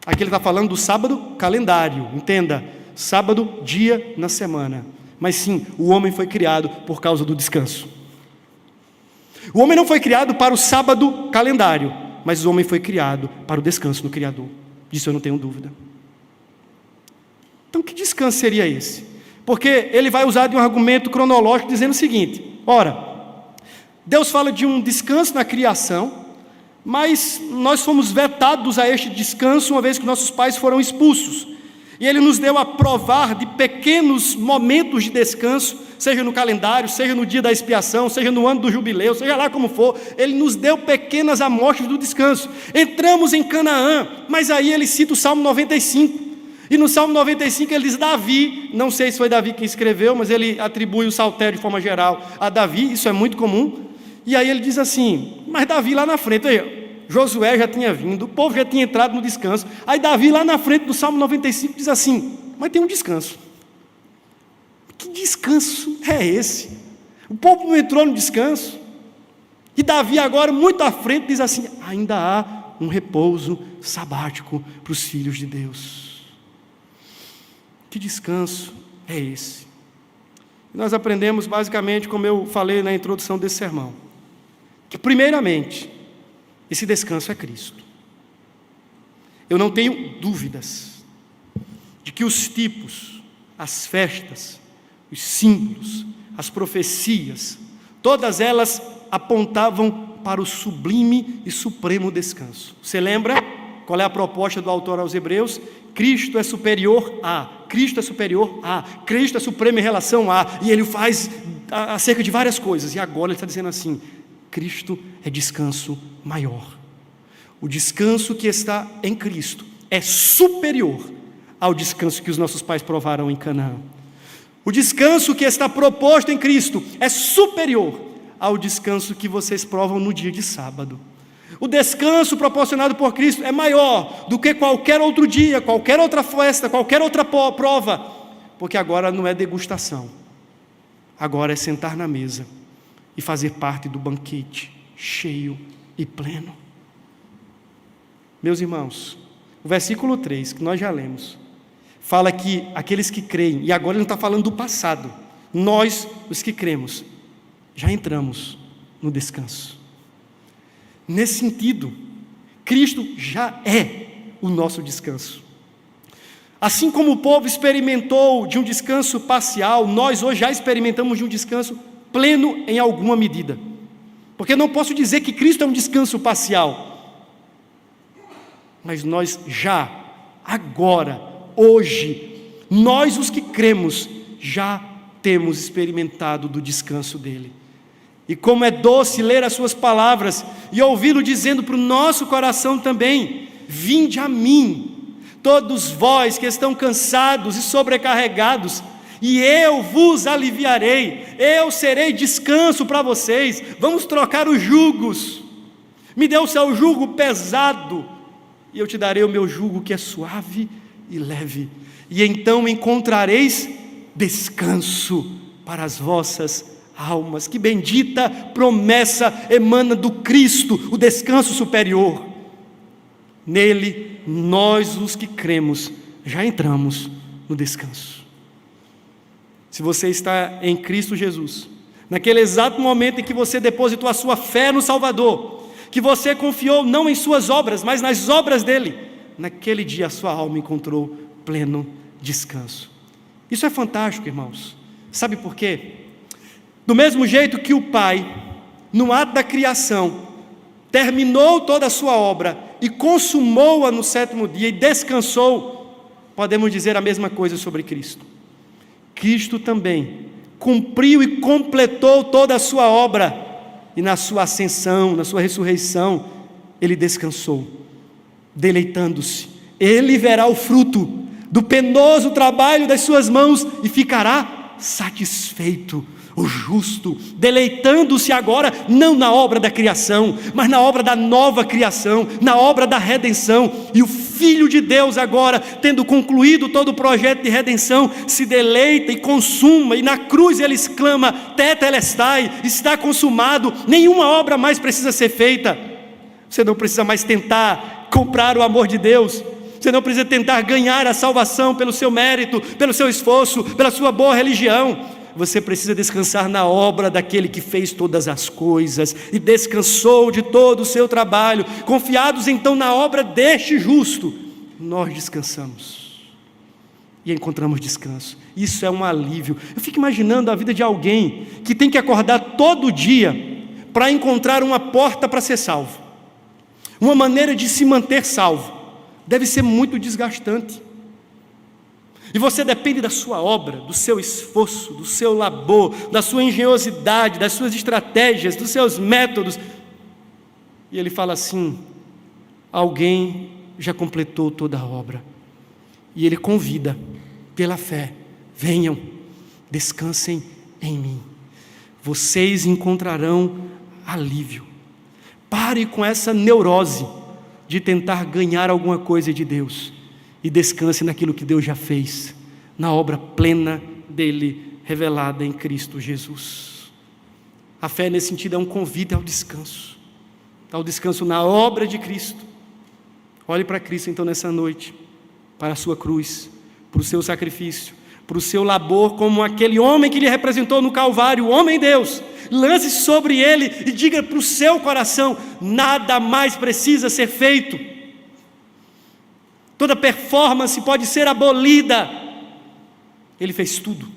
Aqui ele está falando do sábado calendário, entenda, sábado, dia na semana. Mas sim, o homem foi criado por causa do descanso. O homem não foi criado para o sábado calendário, mas o homem foi criado para o descanso no Criador. Disso eu não tenho dúvida. Então que descanso seria esse? Porque ele vai usar de um argumento cronológico dizendo o seguinte: ora, Deus fala de um descanso na criação, mas nós fomos vetados a este descanso uma vez que nossos pais foram expulsos. E Ele nos deu a provar de pequenos momentos de descanso, seja no calendário, seja no dia da expiação, seja no ano do jubileu, seja lá como for. Ele nos deu pequenas amostras do descanso. Entramos em Canaã, mas aí ele cita o Salmo 95. E no Salmo 95 ele diz: Davi, não sei se foi Davi quem escreveu, mas ele atribui o saltério de forma geral a Davi, isso é muito comum. E aí ele diz assim: mas Davi lá na frente, aí, Josué já tinha vindo, o povo já tinha entrado no descanso. Aí Davi lá na frente do Salmo 95 diz assim: mas tem um descanso. Que descanso é esse? O povo não entrou no descanso. E Davi agora, muito à frente, diz assim: ainda há um repouso sabático para os filhos de Deus. Que descanso é esse? E nós aprendemos basicamente, como eu falei na introdução desse sermão, que primeiramente, esse descanso é Cristo. Eu não tenho dúvidas de que os tipos, as festas, os símbolos, as profecias, todas elas apontavam para o sublime e supremo descanso. Você lembra qual é a proposta do autor aos Hebreus? Cristo é superior a, Cristo é superior a, Cristo é supremo em relação a, e ele faz acerca de várias coisas. E agora ele está dizendo assim: Cristo é descanso maior. O descanso que está em Cristo é superior ao descanso que os nossos pais provaram em Canaã. O descanso que está proposto em Cristo é superior ao descanso que vocês provam no dia de sábado. O descanso proporcionado por Cristo é maior do que qualquer outro dia, qualquer outra festa, qualquer outra prova, porque agora não é degustação, agora é sentar na mesa e fazer parte do banquete cheio e pleno. Meus irmãos, o versículo 3, que nós já lemos, fala que aqueles que creem, e agora ele não está falando do passado, nós, os que cremos, já entramos no descanso. Nesse sentido, Cristo já é o nosso descanso. Assim como o povo experimentou de um descanso parcial, nós hoje já experimentamos de um descanso pleno em alguma medida. Porque não posso dizer que Cristo é um descanso parcial, mas nós já, agora, hoje, nós os que cremos, já temos experimentado do descanso dele. E como é doce ler as suas palavras e ouvi-lo dizendo para o nosso coração também: vinde a mim, todos vós que estão cansados e sobrecarregados, e eu vos aliviarei, eu serei descanso para vocês. Vamos trocar os jugos. Me dê o seu jugo pesado, e eu te darei o meu jugo que é suave e leve. E então encontrareis descanso para as vossas almas. Que bendita promessa emana do Cristo, o descanso superior. Nele, nós os que cremos, já entramos no descanso. Se você está em Cristo Jesus, naquele exato momento em que você depositou a sua fé no Salvador, que você confiou não em suas obras, mas nas obras dele, naquele dia a sua alma encontrou pleno descanso. Isso é fantástico, irmãos. Sabe por quê? Do mesmo jeito que o Pai, no ato da criação, terminou toda a sua obra e consumou-a no sétimo dia e descansou, podemos dizer a mesma coisa sobre Cristo. Cristo também cumpriu e completou toda a sua obra e na sua ascensão, na sua ressurreição, ele descansou, deleitando-se. Ele verá o fruto do penoso trabalho das suas mãos e ficará satisfeito. O justo, deleitando-se agora, não na obra da criação, mas na obra da nova criação, na obra da redenção. E o Filho de Deus agora, tendo concluído todo o projeto de redenção, se deleita e consuma, e na cruz ele exclama: Tetelestai, está consumado, nenhuma obra mais precisa ser feita. Você não precisa mais tentar comprar o amor de Deus, você não precisa tentar ganhar a salvação pelo seu mérito, pelo seu esforço, pela sua boa religião. Você precisa descansar na obra daquele que fez todas as coisas e descansou de todo o seu trabalho. Confiados então na obra deste justo, nós descansamos e encontramos descanso. Isso é um alívio. Eu fico imaginando a vida de alguém que tem que acordar todo dia para encontrar uma porta para ser salvo, uma maneira de se manter salvo. Deve ser muito desgastante. E você depende da sua obra, do seu esforço, do seu labor, da sua engenhosidade, das suas estratégias, dos seus métodos. E ele fala assim: alguém já completou toda a obra. E ele convida, pela fé: venham, descansem em mim. Vocês encontrarão alívio. Pare com essa neurose de tentar ganhar alguma coisa de Deus. E descanse naquilo que Deus já fez, na obra plena dele, revelada em Cristo Jesus. A fé nesse sentido é um convite ao descanso na obra de Cristo. Olhe para Cristo então nessa noite, para a sua cruz, para o seu sacrifício, para o seu labor como aquele homem que lhe representou no Calvário, o homem Deus. Lance sobre ele e diga para o seu coração: nada mais precisa ser feito. Toda performance pode ser abolida. Ele fez tudo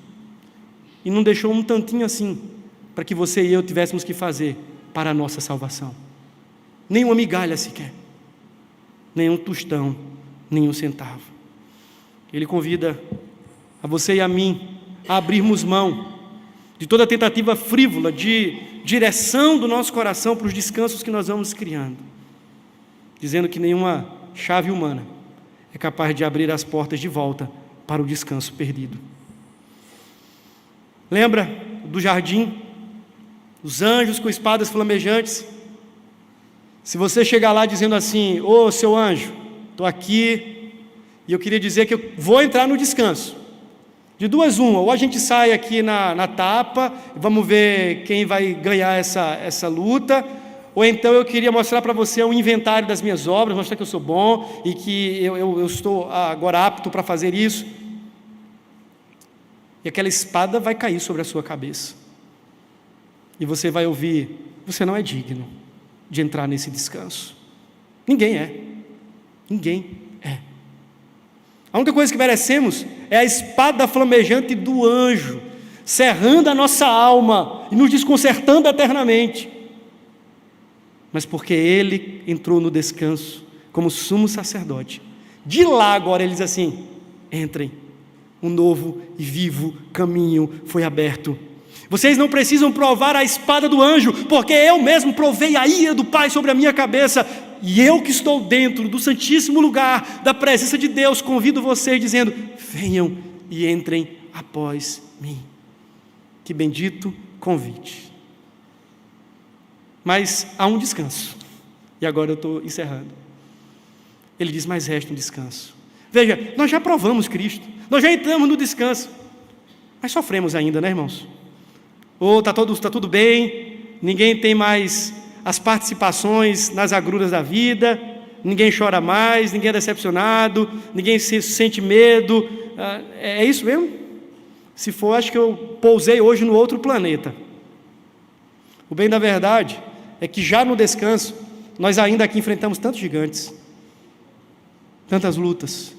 e não deixou um tantinho assim para que você e eu tivéssemos que fazer para a nossa salvação. Nenhuma migalha sequer, nenhum tostão, nenhum centavo. Ele convida a você e a mim a abrirmos mão de toda tentativa frívola de direção do nosso coração para os descansos que nós vamos criando, dizendo que nenhuma chave humana é capaz de abrir as portas de volta para o descanso perdido. Lembra do jardim? Os anjos com espadas flamejantes. Se você chegar lá dizendo assim: ô seu anjo, estou aqui e eu queria dizer que eu vou entrar no descanso. De duas uma, ou a gente sai aqui na tapa, vamos ver quem vai ganhar essa luta, ou então eu queria mostrar para você um inventário das minhas obras, mostrar que eu sou bom e que eu estou agora apto para fazer isso. E aquela espada vai cair sobre a sua cabeça. E você vai ouvir: você não é digno de entrar nesse descanso. Ninguém é. Ninguém é. A única coisa que merecemos é a espada flamejante do anjo, cerrando a nossa alma e nos desconcertando eternamente. Mas porque ele entrou no descanso como sumo sacerdote, de lá agora ele diz assim: entrem, um novo e vivo caminho foi aberto. Vocês não precisam provar a espada do anjo, porque eu mesmo provei a ira do Pai sobre a minha cabeça, e eu que estou dentro do santíssimo lugar da presença de Deus, convido vocês dizendo: venham e entrem após mim. Que bendito convite. Mas há um descanso, e agora eu estou encerrando. Ele diz: mas resta um descanso. Veja, nós já provamos Cristo, nós já entramos no descanso, mas sofremos ainda, né, irmãos? Ou está tudo bem, ninguém tem mais as participações nas agruras da vida, ninguém chora mais, ninguém é decepcionado, ninguém sente medo. É isso mesmo? Se for, acho que eu pousei hoje no outro planeta. O bem da verdade é que já no descanso, nós ainda aqui enfrentamos tantos gigantes, tantas lutas,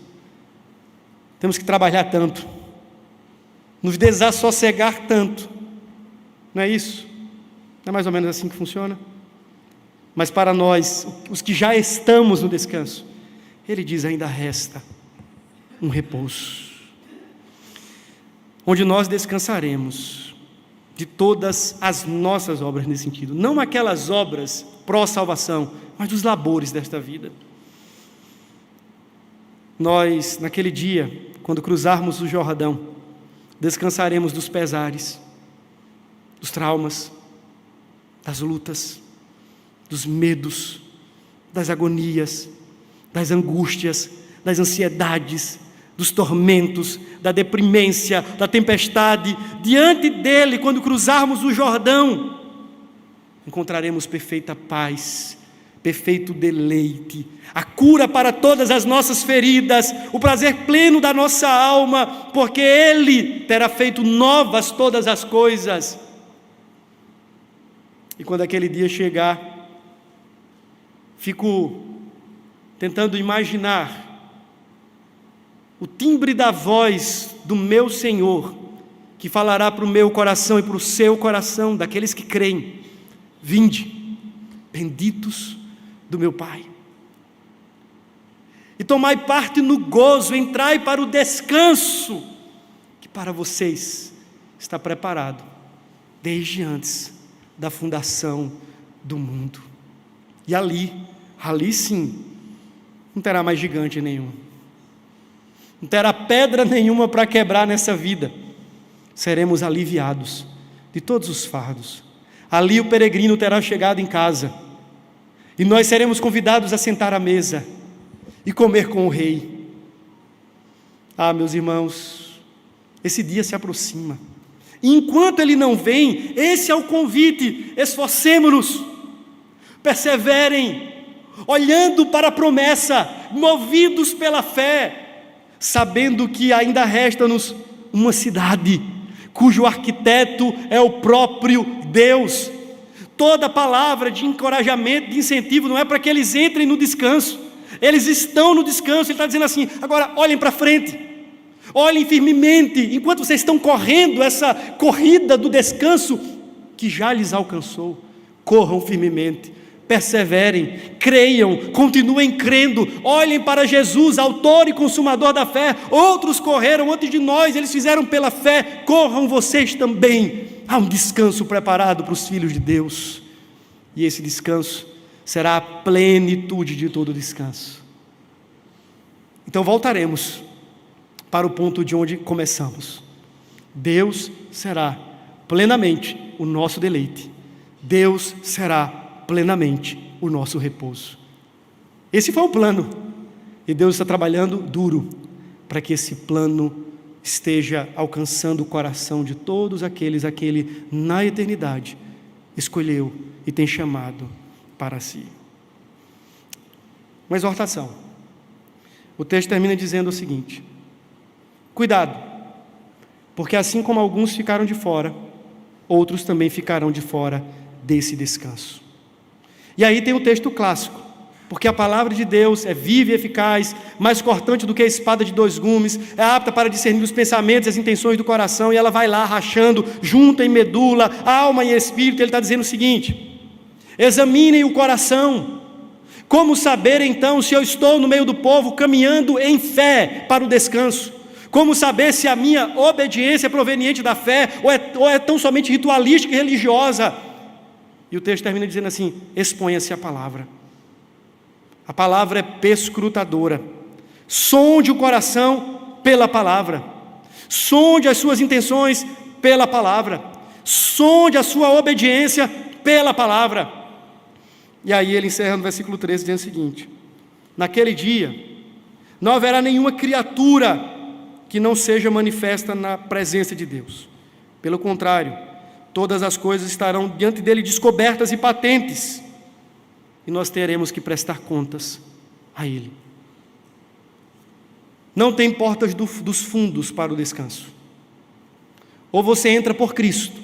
temos que trabalhar tanto, nos desassossegar tanto, não é isso? Não é mais ou menos assim que funciona? Mas para nós, os que já estamos no descanso, ele diz: ainda resta um repouso, onde nós descansaremos de todas as nossas obras nesse sentido. Não aquelas obras pró-salvação, mas dos labores desta vida. Nós, naquele dia, quando cruzarmos o Jordão, descansaremos dos pesares, dos traumas, das lutas, dos medos, das agonias, das angústias, das ansiedades, dos tormentos, da deprimência, da tempestade. Diante dele, quando cruzarmos o Jordão, encontraremos perfeita paz, perfeito deleite, a cura para todas as nossas feridas, o prazer pleno da nossa alma, porque ele terá feito novas todas as coisas. E quando aquele dia chegar, fico tentando imaginar o timbre da voz do meu Senhor, que falará para o meu coração e para o seu coração, daqueles que creem: vinde, benditos do meu Pai, e tomai parte no gozo, entrai para o descanso, que para vocês está preparado, desde antes da fundação do mundo. E ali sim, não terá mais gigante nenhum, não terá pedra nenhuma para quebrar nessa vida. Seremos aliviados de todos os fardos. Ali o peregrino terá chegado em casa, e nós seremos convidados a sentar à mesa e comer com o Rei. Ah, meus irmãos, esse dia se aproxima. E enquanto ele não vem, esse é o convite: esforcemo-nos, perseverem, olhando para a promessa, movidos pela fé, sabendo que ainda resta-nos uma cidade, cujo arquiteto é o próprio Deus. Toda palavra de encorajamento, de incentivo, não é para que eles entrem no descanso. Eles estão no descanso. Ele está dizendo assim: agora olhem para frente, olhem firmemente, enquanto vocês estão correndo essa corrida do descanso que já lhes alcançou. Corram firmemente, perseverem, creiam, continuem crendo, olhem para Jesus, autor e consumador da fé. Outros correram antes de nós, eles fizeram pela fé, corram vocês também. Há um descanso preparado para os filhos de Deus, e esse descanso será a plenitude de todo descanso. Então voltaremos para o ponto de onde começamos. Deus será plenamente o nosso deleite, Deus será plenamente o nosso repouso. Esse foi o plano, e Deus está trabalhando duro para que esse plano esteja alcançando o coração de todos aqueles a que Ele, na eternidade, escolheu e tem chamado para si. Uma exortação. O texto termina dizendo o seguinte: cuidado, porque assim como alguns ficaram de fora, outros também ficarão de fora desse descanso. E aí tem o texto clássico: porque a palavra de Deus é viva e eficaz, mais cortante do que a espada de 2 gumes, é apta para discernir os pensamentos e as intenções do coração, e ela vai lá rachando, junta em medula, alma e espírito. Ele está dizendo o seguinte: examinem o coração, como saber então se eu estou no meio do povo caminhando em fé para o descanso? Como saber se a minha obediência é proveniente da fé ou é tão somente ritualística e religiosa? E o texto termina dizendo assim: exponha-se a palavra. A palavra é perscrutadora. Sonde o coração pela palavra, sonde as suas intenções pela palavra, sonde a sua obediência pela palavra. E aí ele encerra no versículo 13 dizendo o seguinte: naquele dia não haverá nenhuma criatura que não seja manifesta na presença de Deus. Pelo contrário, todas as coisas estarão diante dele descobertas e patentes, e nós teremos que prestar contas a Ele. Não tem portas dos fundos para o descanso. Ou você entra por Cristo,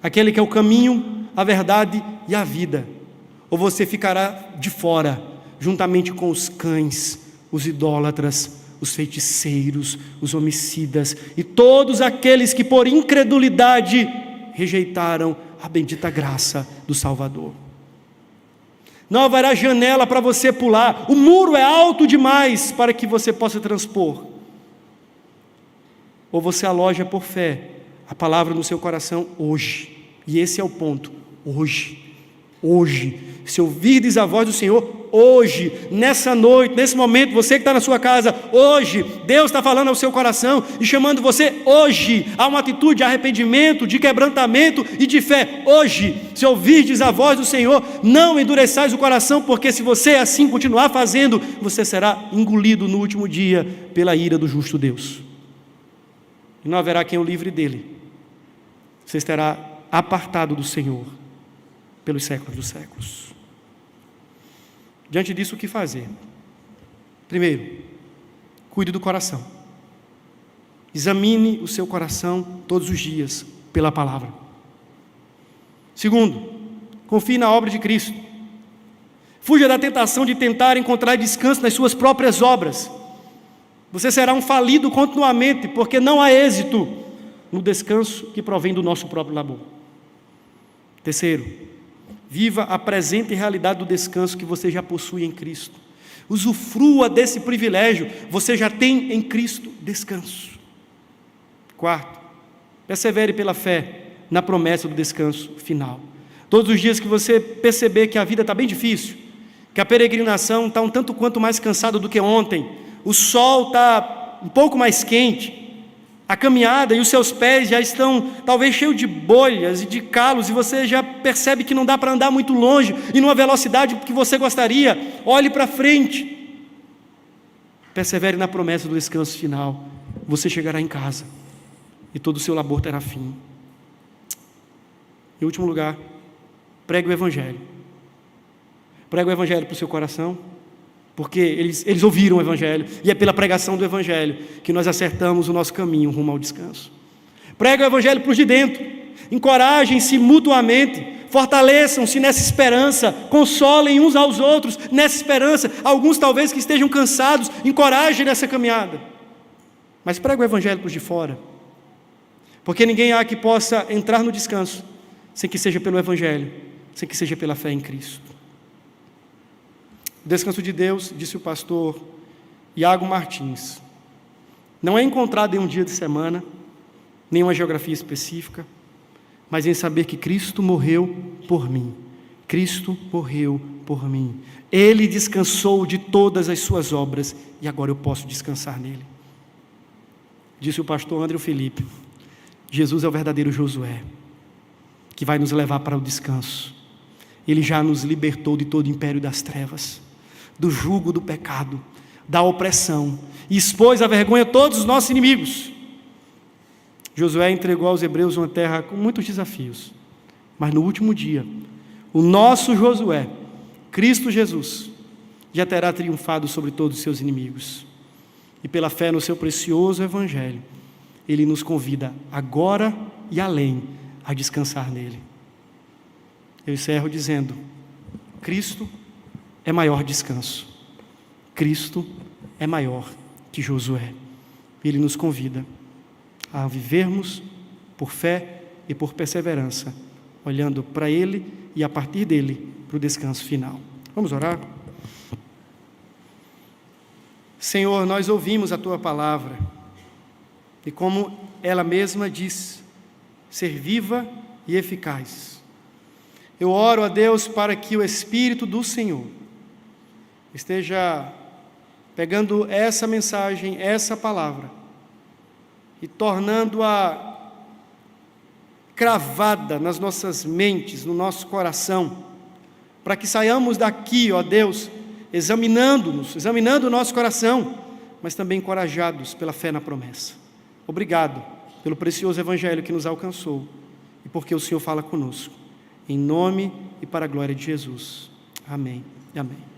aquele que é o caminho, a verdade e a vida, ou você ficará de fora, juntamente com os cães, os idólatras, os feiticeiros, os homicidas e todos aqueles que por incredulidade rejeitaram a bendita graça do Salvador. Não haverá janela para você pular, o muro é alto demais para que você possa transpor. Ou você aloja por fé a palavra no seu coração hoje. E esse é o ponto, hoje, se ouvirdes a voz do Senhor, hoje, nessa noite, nesse momento, você que está na sua casa, hoje, Deus está falando ao seu coração e chamando você hoje, a uma atitude de arrependimento, de quebrantamento e de fé, hoje, se ouvirdes a voz do Senhor, não endureçais o coração, porque se você assim continuar fazendo, você será engolido no último dia pela ira do justo Deus, e não haverá quem o livre dele, você estará apartado do Senhor pelos séculos dos séculos. Diante disso, o que fazer? Primeiro, cuide do coração. Examine o seu coração todos os dias pela palavra. Segundo, confie na obra de Cristo. Fuja da tentação de tentar encontrar descanso nas suas próprias obras. Você será um falido continuamente, porque não há êxito no descanso que provém do nosso próprio labor. Terceiro, viva a presente realidade do descanso que você já possui em Cristo. Usufrua desse privilégio, você já tem em Cristo descanso. Quarto, persevere pela fé na promessa do descanso final. Todos os dias que você perceber que a vida está bem difícil, que a peregrinação está um tanto quanto mais cansada do que ontem, o sol está um pouco mais quente, a caminhada e os seus pés já estão talvez cheios de bolhas e de calos, e você já percebe que não dá para andar muito longe e numa velocidade que você gostaria, olhe para frente, persevere na promessa do descanso final, você chegará em casa e todo o seu labor terá fim. Em último lugar, pregue o Evangelho. Pregue o Evangelho para o seu coração, porque eles ouviram o Evangelho, e é pela pregação do Evangelho que nós acertamos o nosso caminho rumo ao descanso. Pregue o Evangelho para os de dentro, encorajem-se mutuamente, fortaleçam-se nessa esperança, consolem uns aos outros nessa esperança, alguns talvez que estejam cansados, encorajem nessa caminhada, mas pregue o Evangelho para os de fora, porque ninguém há que possa entrar no descanso, sem que seja pelo Evangelho, sem que seja pela fé em Cristo. O descanso de Deus, disse o pastor Iago Martins, não é encontrado em um dia de semana, nem uma geografia específica, mas em saber que Cristo morreu por mim. Cristo morreu por mim. Ele descansou de todas as suas obras e agora eu posso descansar nele. Disse o pastor André Felipe, Jesus é o verdadeiro Josué, que vai nos levar para o descanso. Ele já nos libertou de todo o império das trevas, do jugo do pecado, da opressão, e expôs à vergonha todos os nossos inimigos. Josué entregou aos hebreus uma terra com muitos desafios, mas no último dia, o nosso Josué, Cristo Jesus, já terá triunfado sobre todos os seus inimigos, e pela fé no seu precioso Evangelho, ele nos convida agora e além a descansar nele. Eu encerro dizendo, Cristo é maior descanso. Cristo é maior que Josué. Ele nos convida a vivermos por fé e por perseverança, olhando para Ele e a partir dele para o descanso final. Vamos orar? Senhor, nós ouvimos a Tua palavra e como ela mesma diz, ser viva e eficaz. Eu oro a Deus para que o Espírito do Senhor esteja pegando essa mensagem, essa palavra, e tornando-a cravada nas nossas mentes, no nosso coração, para que saiamos daqui, ó Deus, examinando-nos, examinando o nosso coração, mas também encorajados pela fé na promessa. Obrigado pelo precioso Evangelho que nos alcançou, e porque o Senhor fala conosco. Em nome e para a glória de Jesus. Amém e amém.